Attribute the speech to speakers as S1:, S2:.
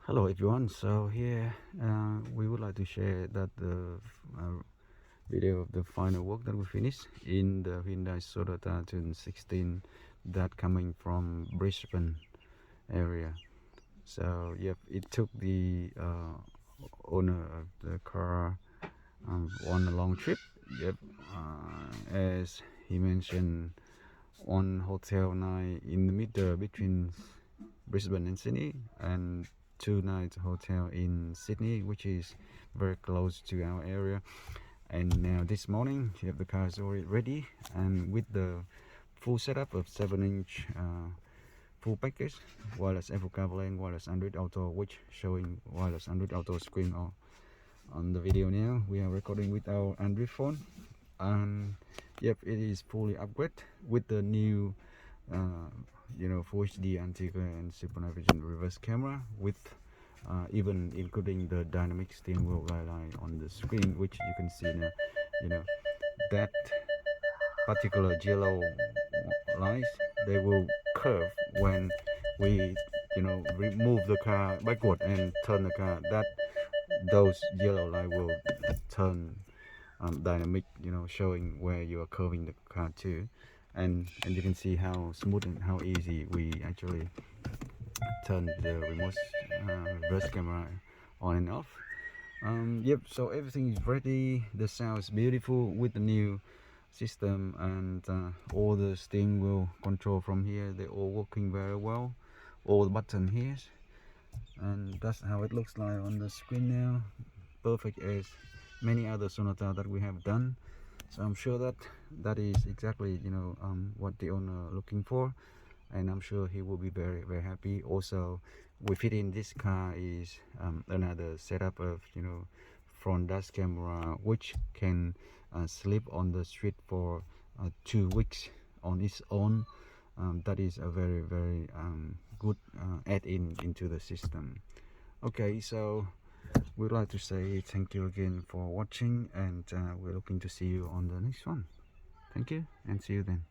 S1: Hello everyone, so here we would like to share that the video of the final work that we finished in the Hyundai Sonata 2016 that coming from Brisbane area. So yep, it took the owner of the car on a long trip. Yep, as he mentioned, one hotel night in the middle between Brisbane and Sydney, and 2 nights hotel in Sydney, which is very close to our area. And now this morning, the car is already ready, and with the full setup of 7-inch full package, wireless Apple Carplay and wireless Android Auto, which showing wireless Android Auto screen on the video. Now we are recording with our Android phone, and yep, it is fully upgraded with the new Full HD anti-glare and super night vision reverse camera, with even including the dynamic steering wheel guideline on the screen, which you can see now. That particular yellow lines, they will curve when we remove the car backward and turn the car. Those yellow line will turn dynamic, showing where you are curving the car to. And you can see how smooth and how easy we actually turn the remote reverse camera on and off. Yep, so everything is ready. The sound is beautiful with the new system, and all the steering wheel control from here, they're all working very well. All the button here, and that's how it looks like on the screen now. Perfect as many other Sonata that we have done. So I'm sure that is exactly what the owner looking for, and I'm sure he will be very, very happy. Also, we fit in this car is another setup of front dash camera, which can sleep on the street for 2 weeks on its own. That is a very, very good add-in into the system. Okay, so we'd like to say thank you again for watching, and we're looking to see you on the next one. Thank you, and see you then.